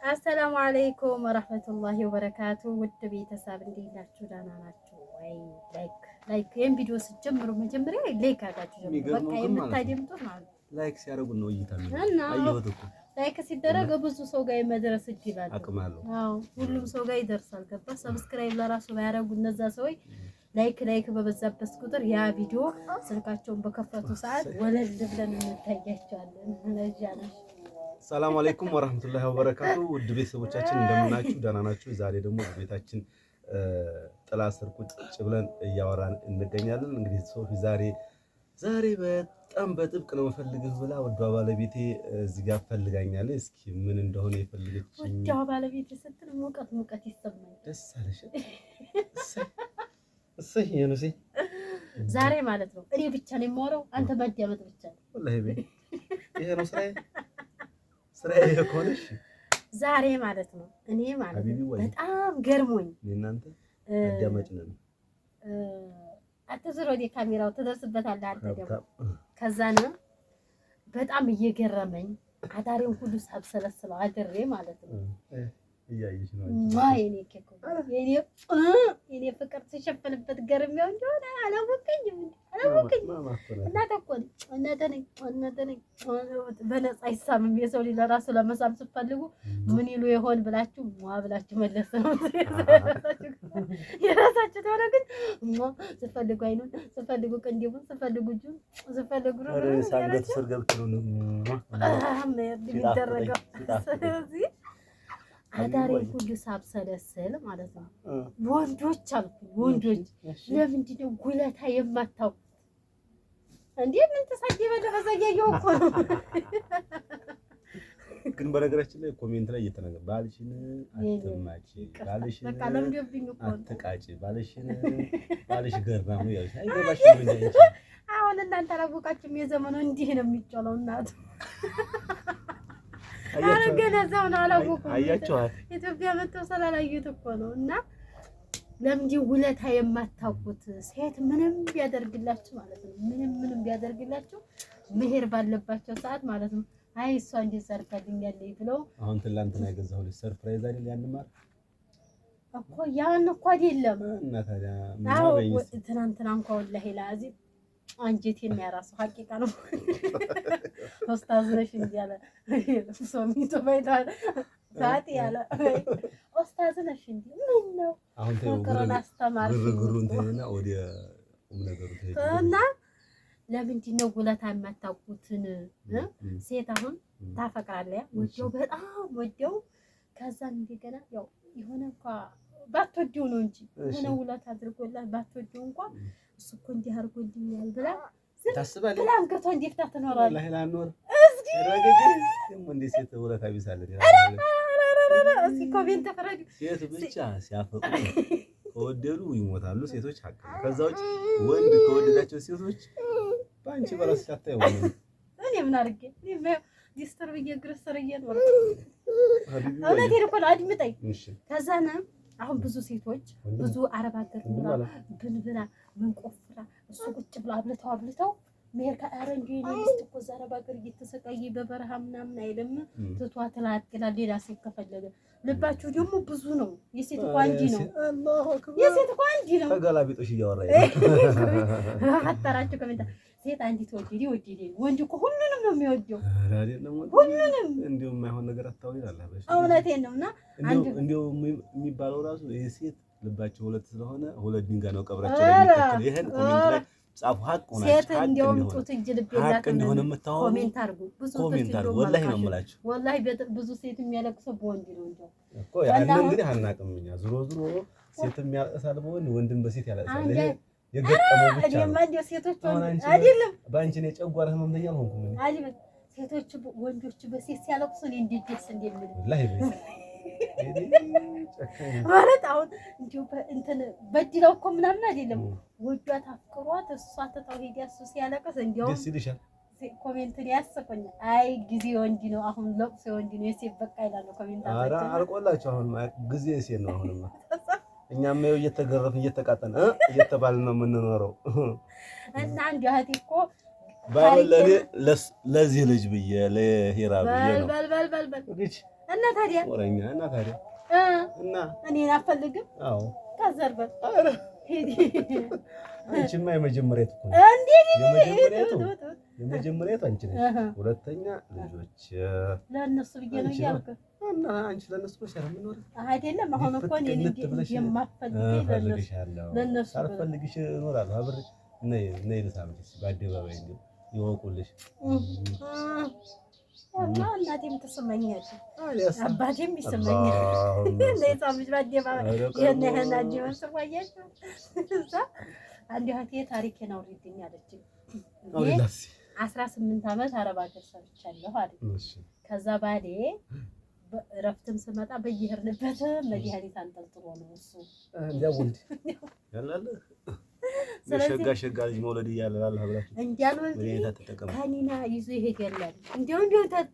አሰላሙ አለይኩም ወራህመቱላሂ ወበረካቱ። ውድ ቤተሰብ እንዴት ናችሁ? ደህና ናችሁ ወይ? ላይክ ይሄን ቪዲዮ ስትጀምሩ መጀመሪያ ላይክ አድርጋችሁ ጀምሩ። በቃ የምታደምጡት ማለት ላይክ ሲያደርጉ ነው እይታ ነው። አየሁት እኮ ላይክ ሲደረግ ብዙ ሰው ጋር የመድረስ እድል አለ። አዎ ሁሉም ሰው ጋር ይደርሳል። ገባ? ሰብስክራይብ ለራሱ ባያደርጉ እነዛ ሰዎች ላይክ በበዛበት ቁጥር ያ ቪዲዮ ስልካቸውን በከፈቱ ሰዓት ወለል ብለን እንታያቸዋለን። ለጃ ነው። ሰላም አለይኩም ወራህመቱላሂ ወበረካቱ። ውድ ቤተሰቦቻችን እንደምናችሁ ደህና ናችሁ? ዛሬ ደግሞ ቤታችን ጥላ ስር ቁጭ ብለን እያወራን እንገኛለን። እንግዲህ ሶፊ ዛሬ በጣም በጥብቅ ነው የምፈልግህ ብላ ወዷ ባለቤቴ እዚህ ጋር ፈልጋኛለች። እስኪ ምን እንደሆነ የፈልገችኝ ወዷ ባለቤቴ ስትል ሙቀት ይሰማል። ደስ አለሽ? እሰይ የነሴ ዛሬ ማለት ነው እኔ ብቻ ነኝ የማወራው፣ አንተ ማዳመጥ ብቻ ነው። ወላሂ ይሄ ነው ስራዬ የሆነሽ ዛሬ ማለት ነው። እኔ ማለት ነው በጣም ገርሞኝ እናንተ አዳማጭ ነን። አትዝሮ ወደ ካሜራው ትደርስበታለህ አንተ ደግሞ። ከዛ ነው በጣም እየገረመኝ አዳሬን ሁሉ ሳብሰለስለው አድሬ ማለት ነው። እያየሽ ነው የኔ ፍቅር ሲሸፈንበት ገርሚያው እንደሆነ አላወቀኝም። እናንተ በነፃ አይሳምም። የሰው ልጅ ለራሱ ለመሳም ስትፈልጉ ምን ይሉ ይሆን ብላችሁ ብላችሁ መለስ ነው የራሳችሁ ተሆነ። ግን ስትፈልጉ አይኑን፣ ስትፈልጉ ቅንዲቡን፣ ስትፈልጉ እጁን፣ ስትፈልጉ ሳንገት ስር ገብተው ነው የሚደረገው። ስለዚህ አዳሬ ሁሉ ሳብሰለስል ማለት ነው። ወንዶች ለምንድን ነው ጉለታ የማታውቁት እንዴ? ምን ተሳደበ በዛያየው እኮ ነው። ግን በነገራችን ላይ ኮሜንት ላይ እየተናገረ ባልሽን አትማጪ፣ ባልሽን አትቃጪ፣ ባልሽ ገራሙ ያልሽ አይገባሽ ምን ያንቺ። አሁን እናንተ አላወቃችሁም። የዘመኑ እንዲህ ነው የሚጮለው እናቱ አረገነዛው ነው አላወቁም። አያችኋት ኢትዮጵያ መጥተው ስላላዩት እኮ ነው። እና ለምንድን ውለታ የማታውቁት ሴት ምንም ቢያደርግላችሁ ማለት ነው ምንም ቢያደርግላችሁ መሄር ባለባቸው ሰዓት ማለት ነው አይ እሷ እንዴት ሰርታልኛለች ብለው አሁን ትላንትና ያገዛሁልሽ ሰርፕራይዝ አይደል? ያንማር እኮ ያን እኮ አይደለም እና ታዲያ አዎ ትናንትና እንኳን ወላሂ ላዚ አንጀቴን ያራሱ ሐቂቃ ነው። ኡስታዝ ነሽ እንዲያለ ሶሚቶ ባይታል ሳት ያለ ኡስታዝ ነሽ እንዲ ምን ነው አሁን ተቆራና አስተማሪ ግሩን ተይና ወደ ነገሩ ተይና ለምንድን ነው ጉለታ የማታውቁትን ሴት አሁን ታፈቅራለህ በጣም ወዲያው ከዛ እንደገና ያው የሆነ እንኳን ባትወጂው ነው እንጂ የሆነ ውለታ አድርጎላት ባትወጂው እንኳን እሱ እኮ እንዲህ አድርጎልኛል ብላ ታስባለህ። ብላ አንገቷ እንዲፍታ ትኖራለች። ወላሂ ላኖር እስኪ ደግሞ እንደ ሴት ውለታ ቢሳለ እስኪ ኮሜንት ፍረዱ። ሴት ብቻ ሲያፈቁ ከወደዱ ይሞታሉ። ሴቶች ሀቅ ነው። ከዛ ውጭ ወንድ ከወደዳቸው ሴቶች ባንቺ በራስሽ አታየው። እኔ ምን አድርጌ ዲስተር በየግረሰር እየኖር እውነቴን እኮ ነው። አድምጠኝ። ከዛ ነው አሁን ብዙ ሴቶች ብዙ አረብ ሀገር ብላ ምን ቆፍራ እሱ ቁጭ ብላ አብልተው መሄድ ከአረንጆ ነው እኮ አረብ ሀገር እየተሰቃየ በበረሃ ምናምን አይልም ትቷት ላጥላ ሌላ ሴት ከፈለገ ልባችሁ ደግሞ ብዙ ነው። የሴት ቋንጂ ነው። አላሁ አክበር የሴት ቋንጂ ነው። ተገላቢጦሽ እያወራኝ አጣራችሁ ከመጣ ሴት አንዲት ወዲዲ ወንድ እኮ ሁሉንም ነው የሚወደው። ሁሉንም እንዲሁ የማይሆን ነገር አታውሪ አለ። እውነቴን ነውና እንዲሁ የሚባለው ራሱ ይሄ ሴት ልባቸው ሁለት ስለሆነ ሁለት ድንጋይ ነው ቀብራቸው የሚተክል። ይሄን ኮሜንት ላይ ጻፉ። ሀቅ ሆነ ሴት እንዲያውም ጡት እንጂ ልብ የላትም እንደሆነ የምታወሩ ኮሜንት አድርጉ። ብዙ ወላሂ ነው የምላችሁ። ወላሂ ብዙ ሴት የሚያለቅሰው በወንድ ነው እንጂ እኮ ያንን እንግዲህ አናውቅም እኛ። ዞሮ ሴት የሚያለቅሳል በወንድ፣ ወንድም በሴት ያለቅሳል። ይሄ የገጠመው ብቻ ነው። ሴቶች አይደለም ባንቺ ነው ጨጓራ ህመምተኛ ሆንኩ ምን አይደለም። ሴቶች ወንዶች በሴት ሲያለቅሱ እኔ እንዴት ደስ እንደሚል ወላሂ ማለት አሁን እንዲሁ እንትን በድለው እኮ ምናምን አይደለም። ወዷት አፍቅሯት እሷ ተጣው ሄዳ እሱ ሲያለቅስ እንዲያው ደስ ይልሻል። ኮሜንት ያስቆኝ። አይ ጊዜ ወንድ ነው አሁን ለቅሶ ወንድ ነው የሴት በቃ ይላል ኮሜንት አለ። ኧረ አልቆላችሁ አሁን ጊዜ ሴት ነው አሁንማ። እኛም ነው እየተገረፍን እየተቃጠን እየተባልን ነው የምንኖረው። እና እንዲያው እህቴ እኮ ባለ ለዚህ ልጅ ብዬ ለሂራ ብዬ ነው በል እና ታዲያ ወረኛ እና ታዲያ እና እኔን አትፈልግም? አዎ ከዘርበት አንቺማ የመጀመሪያቱ እኮ የመጀመሪያቱ አንቺ ነሽ። ሁለተኛ ልጆች ለእነሱ ብዬ ነው እያልኩ እና አንቺ ለእነሱ ብለሽ ምን አይደለም። አሁን እኮ እኔን የማትፈልጊ ለእነሱ ሳልፈልግሽ እኖራለሁ አብሬሽ። ነይ ልሳምሽ በአደባባይ እንደው ይወቁልሽ። እናቴም ትስመኛለች፣ አባቴም ይስመኛል። ነይ ሳምሽ በአደባባይ ይሄን አጅበን ስሟያቸው እዛ አንድ እህቴ ታሪኬን አውሪልኝ አለችኝ። 18 ዓመት አረብ ሀገር ሰርቻለሁ አለች። ከዛ ባሌ እረፍትም ስመጣ በየሄድንበት መድኃኒት አንጠልጥሎ ነው እሱ እንዲያውልድ ያላለ ሸጋ ልጅ መውለድ እያለ እንዲያልወልድ ከኒና ይዞ ይሄዳል። እንዲያው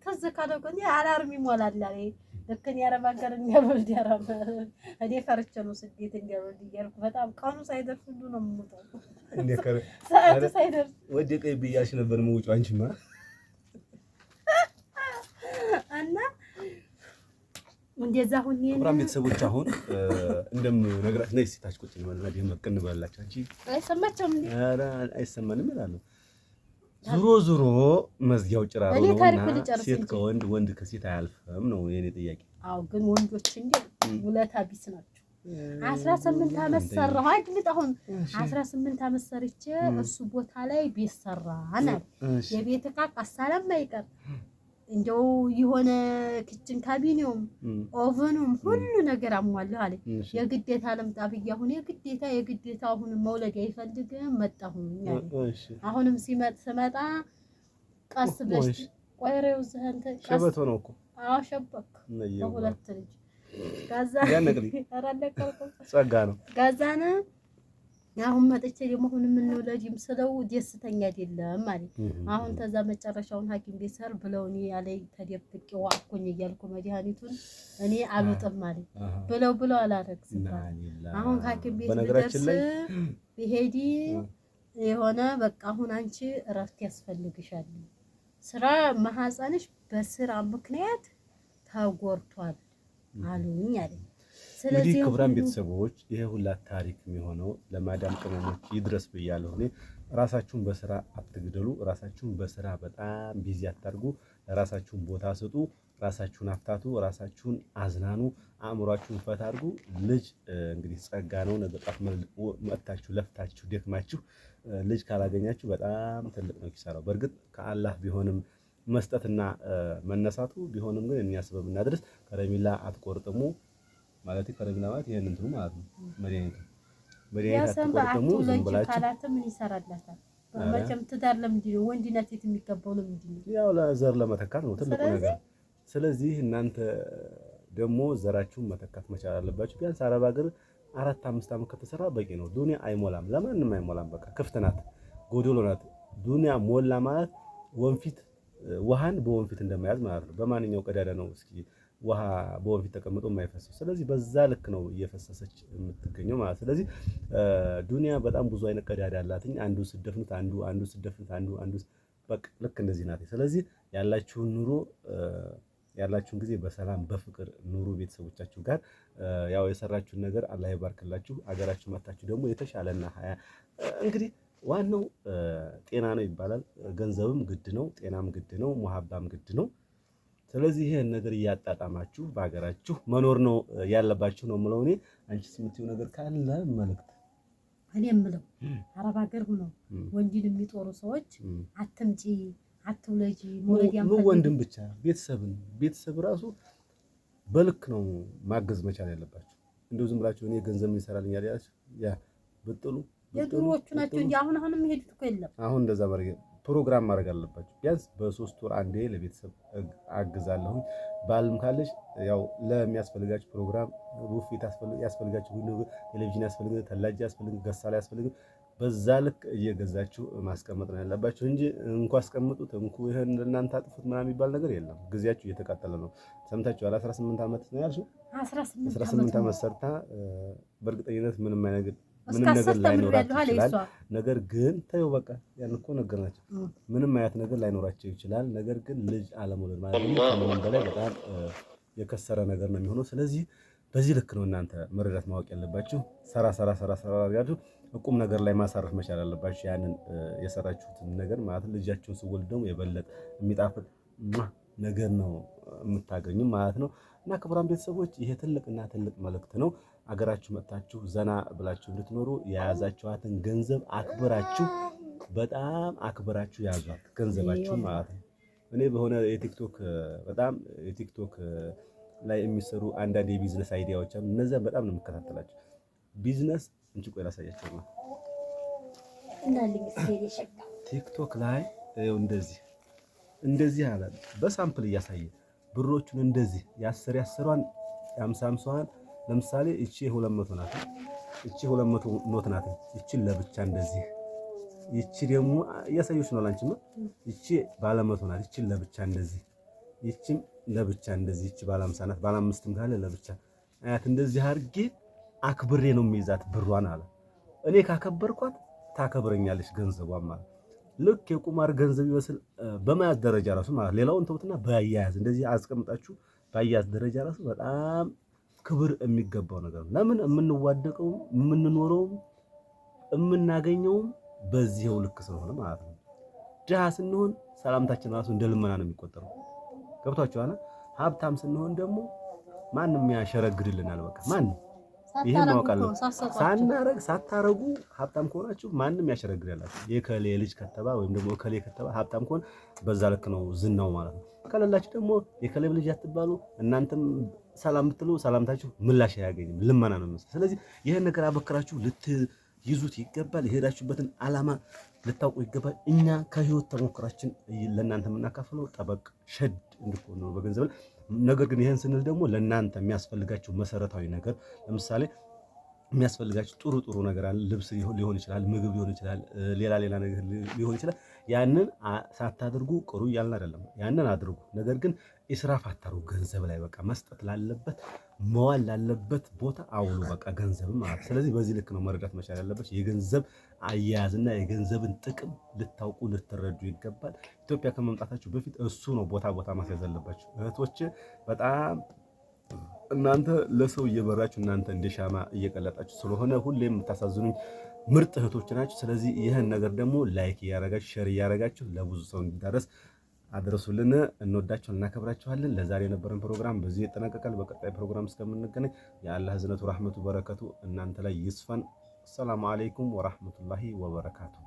ተዝ ካለው እኮ አላርም ይሞላል አለ። ልክ እኔ አረብ ሀገር እንዲያልወልድ ያራም እኔ ፈርቼ ነው ስደት እንዲያልወልድ እያልኩ በጣም ቀኑ ሳይደርስ ሁሉ ነው የምሞተው። ሰዓቱ ሳይደርስ ወደቀኝ ብያሽ ነበር የምውጪው አንቺማ እና እንደዛ ሁኔ ነው። ፕሮግራም ቤተሰቦች አሁን እንደምነግራት ነይ ሲታች ቁጭ ነው ማለት ነው። መቀን ባላችሁ አንቺ አይሰማችሁም እንዴ? ኧረ አይሰማንም እላለሁ። ዙሮ መዝጊያው ጭራሮ ነውና ሴት ከወንድ ወንድ ከሴት አያልፍም ነው የኔ ጥያቄ። አዎ ግን ወንዶች እንዴ ውለታ ቢስ ናቸው። 18 ዓመት ሰራሁ አይደል? አሁን 18 ዓመት ሰርቼ እሱ ቦታ ላይ ቤት ሰራና የቤት ዕቃ አሳለም አይቀር እንደው የሆነ ኪችን ካቢኔውም ኦቨኑም ሁሉ ነገር አሟለሁ አለ። የግዴታ ለምጣ ብዬ አሁን የግዴታ አሁን መውለድ አይፈልግም መጣሁኝ አለ። አሁንም ስመጣ ቀስ ብለሽ ቆይሬው ዘንተ ሸበቶ ነው እኮ አዎ ሸበክ በሁለት ልጅ ጋዛ ጸጋ ነው ጋዛና አሁን መጥቼ ደግሞ አሁን ምን ወለጂም ስለው ደስተኛ አይደለም ማለት አሁን ተዛ መጨረሻውን ሐኪም ቤት ሰር ብለውኝ ያለ ተደብቄው አኩኝ እያልኩ መድኃኒቱን እኔ አልወጥም ማለት ብለው አላረግዝም። አሁን ሐኪም ቤት ልደርስ ብሄዲ የሆነ በቃ አሁን አንቺ እረፍት ያስፈልግሻል፣ ስራ ማህፀንሽ በስራ ምክንያት ተጎርቷል አሉኝ አለኝ። እንግዲህ ክቡራን ቤተሰቦች ይሄ ሁላ ታሪክ የሚሆነው ለማዳም ቅመሞች ይድረስ ብያለሁ። እኔ ራሳችሁን በስራ አትግደሉ፣ ራሳችሁን በስራ በጣም ቢዚ አታርጉ፣ ራሳችሁን ቦታ ስጡ፣ ራሳችሁን አፍታቱ፣ ራሳችሁን አዝናኑ፣ አእምሯችሁን ፈታ አድርጉ። ልጅ እንግዲህ ጸጋ ነው። ነገ ጧት መጥታችሁ ለፍታችሁ ደክማችሁ ልጅ ካላገኛችሁ በጣም ትልቅ ነው ኪሳራው። በእርግጥ ከአላህ ቢሆንም መስጠትና መነሳቱ ቢሆንም ግን እኛስ በምናድርስ ከረሚላ አትቆርጥሙ ማለት ከረሚላ ማለት ይሄን እንትኑ ማለት ነው። መድኃኒት አትቆርጥሙ ዝም ብላችሁ ካላተ ምን ይሰራላታል? መቼም ትዳር ለምንድን ነው ወንድነት የሚገባው ለምንድን ነው? ያው ለዘር ለመተካት ነው ትልቁ ነገር። ስለዚህ እናንተ ደግሞ ዘራችሁን መተካት መቻል አለባችሁ። ቢያንስ አረብ ሀገር 4-5 ዓመት ከተሰራ በቂ ነው። ዱንያ አይሞላም፣ ለማንም አይሞላም። በቃ ክፍት ናት፣ ጎዶሎ ናት። ዱንያ ሞላ ማለት ወንፊት ውሃን በወንፊት እንደማያዝ ማለት ነው። በማንኛው ቀዳዳ ነው እስኪ ውሃ በወንፊት ተቀምጦ የማይፈሰው? ስለዚህ በዛ ልክ ነው እየፈሰሰች የምትገኘው ማለት። ስለዚህ ዱንያ በጣም ብዙ አይነት ቀዳዳ አላትኝ። አንዱ ስደፍኑት አንዱ ስደፍኑት አንዱ በቃ ልክ እንደዚህ ናት። ስለዚህ ያላችሁን ኑሮ ያላችሁን ጊዜ በሰላም በፍቅር ኑሩ ቤተሰቦቻችሁ ጋር። ያው የሰራችሁን ነገር አላህ ይባርክላችሁ። አገራችሁ መታችሁ ደግሞ የተሻለና እንግዲህ ዋናው ጤና ነው ይባላል። ገንዘብም ግድ ነው፣ ጤናም ግድ ነው፣ ሙሀባም ግድ ነው። ስለዚህ ይሄን ነገር እያጣጣማችሁ በሀገራችሁ መኖር ነው ያለባችሁ ነው የምለው እኔ። አንቺስ የምትይው ነገር ካለ መልእክት? እኔ የምለው አረብ ሀገር ሆነው ወንድን የሚጦሩ ሰዎች አትምጪ፣ አትውለጂ፣ መውለድ ያምፈልግ ወንድም ብቻ ቤተሰብ ራሱ በልክ ነው ማገዝ መቻል ያለባችሁ። እንደው ዝም ብላችሁ እኔ ገንዘብ ምን ይሰራልኛል ያ ብጥሉ የድሮዎቹ ናቸው እንጂ አሁንም የሚሄዱት እኮ የለም። አሁን እንደዛ ፕሮግራም ማድረግ አለባችሁ። ቢያንስ በ3 ወር አንዴ ለቤተሰብ አግዛለሁ። ባልም ካለሽ ያው ለሚያስፈልጋችሁ ፕሮግራም ቡፌት ያስፈልጋችሁ፣ ቴሌቪዥን ያስፈልጋችሁ፣ ተላጅ ያስፈልጋችሁ፣ ገሳላ ያስፈልጋችሁ፣ በዛ ልክ እየገዛችሁ ማስቀመጥ ነው ያለባችሁ እንጂ እንኳ አስቀምጡት እንኳ ይሄን እናንተ አጥፉት ምናምን የሚባል ነገር የለም። ጊዜያችሁ እየተቃጠለ ነው። ሰምታችኋል። 18 ዓመት ነው ያልሽው። 18 ዓመት ሰርታ በእርግጠኝነት ምንም ነገር ላይኖራቸው ይችላል። ነገር ግን ተይው በቃ ያን እኮ ነገርናቸው። ምንም አይነት ነገር ላይኖራቸው ይችላል። ነገር ግን ልጅ አለመውለድ ማለት ነው ከምንም በላይ በጣም የከሰረ ነገር ነው የሚሆነው። ስለዚህ በዚህ ልክ ነው እናንተ መረዳት ማወቅ ያለባችሁ። ሰራ አድርጋችሁ ቁም ነገር ላይ ማሳረፍ መቻል አለባችሁ። ያንን የሰራችሁትን ነገር ማለት ልጃችሁን ስወልድ ደግሞ የበለጠ የሚጣፍጥ ነገር ነው የምታገኙ ማለት ነው። እና ክቡራን ቤተሰቦች ይሄ ትልቅና ትልቅ መልእክት ነው። አገራችሁ መጥታችሁ ዘና ብላችሁ እንድትኖሩ የያዛችኋትን ገንዘብ አክብራችሁ በጣም አክብራችሁ ያዟት ገንዘባችሁ ማለት ነው። እኔ በሆነ የቲክቶክ ላይ የሚሰሩ አንዳንድ የቢዝነስ አይዲያዎች አሉ። እነዚያን በጣም ነው የምከታተላቸው። ቢዝነስ እንጂ ቆይ ላሳያቸው ነው። ቲክቶክ ላይ እንደዚህ አለ በሳምፕል እያሳየ ብሮቹን እንደዚህ የ10 የ50 ለምሳሌ እቺ 200 ናት፣ እቺ 200 ኖት ናት። እቺን ለብቻ እንደዚህ ይቺ ደግሞ እያሳየች ነው ላንቺማ። ይቺ ባለ 100 ናት፣ ይቺን ለብቻ እንደዚህ፣ ይቺም ለብቻ እንደዚህ፣ ይቺ ባለ 50 ናት፣ ባለ 5ም ካለ ለብቻ አያት። እንደዚህ አድርጌ አክብሬ ነው የሚይዛት ብሯን አለ። እኔ ካከበርኳት ታከብረኛለች ገንዘቧን ማለት ልክ የቁማር ገንዘብ ይመስል በመያዝ ደረጃ ራሱ ማለት ሌላውን ተውትና በአያያዝ እንደዚህ አስቀምጣችሁ በአያያዝ ደረጃ ራሱ በጣም ክብር የሚገባው ነገር ነው። ለምን የምንዋደቀው የምንኖረው የምናገኘውም በዚህው ልክ ስለሆነ ማለት ነው። ድሃ ስንሆን ሰላምታችን ራሱ እንደ ልመና ነው የሚቆጠረው። ገብቷችኋል? ሀብታም ስንሆን ደግሞ ማንም ያሸረግድልናል። በቃ ማንም ይሄ ማውቃለሁ። ሳታረጉ ሀብታም ከሆናችሁ ማንም ያሸረግዳላችሁ። የከሌ ልጅ ከተባ ወይም ደግሞ ከሌ ከተባ ሀብታም ከሆነ በዛ ልክ ነው ዝናው ማለት ነው። ከሌላችሁ ደግሞ የከሌ ልጅ አትባሉ። እናንተም ሰላም ብትሉ ሰላምታችሁ ምላሽ አያገኝም፣ ልመና ነው የሚመስለው። ስለዚህ ይሄን ነገር አበክራችሁ ልትይዙት ይገባል። የሄዳችሁበትን ዓላማ ልታውቁ ይገባል። እኛ ከህይወት ተሞክራችን ለእናንተ የምናካፍለው ጠበቅ ሸድ እንድትሆኑ ነው በገንዘብ። ነገር ግን ይሄን ስንል ደግሞ ለእናንተ የሚያስፈልጋችሁ መሰረታዊ ነገር ለምሳሌ የሚያስፈልጋችሁ ጥሩ ነገር አለ። ልብስ ሊሆን ይችላል፣ ምግብ ሊሆን ይችላል፣ ሌላ ነገር ሊሆን ይችላል። ያንን ሳታደርጉ ቅሩ እያልን አይደለም፣ ያንን አድርጉ። ነገር ግን ኢስራፍ አታርጉ። ገንዘብ ላይ በቃ መስጠት ላለበት መዋል ላለበት ቦታ አውሉ በቃ ገንዘብ ማለት። ስለዚህ በዚህ ልክ ነው መረዳት መቻል ያለበት። የገንዘብ አያያዝና የገንዘብን ጥቅም ልታውቁ ልትረዱ ይገባል። ኢትዮጵያ ከመምጣታችሁ በፊት እሱ ነው ቦታ ማስያዝ ያለባችሁ እህቶች። በጣም እናንተ ለሰው እየበራችሁ እናንተ እንደ ሻማ እየቀለጣችሁ ስለሆነ ሁሌም የምታሳዝኑኝ ምርጥ እህቶች ናችሁ። ስለዚህ ይህን ነገር ደግሞ ላይክ እያረጋችሁ ሼር እያረጋችሁ ለብዙ ሰው እንዲዳረስ አድርሱልን። እንወዳችኋለን፣ እናከብራችኋለን። ለዛሬ የነበረን ፕሮግራም በዚህ ይጠናቀቃል። በቀጣይ ፕሮግራም እስከምንገናኝ የአላህ ህዝነቱ፣ ረህመቱ፣ በረከቱ እናንተ ላይ ይስፈን። ሰላም አለይኩም ወራህመቱላሂ ወበረካቱ።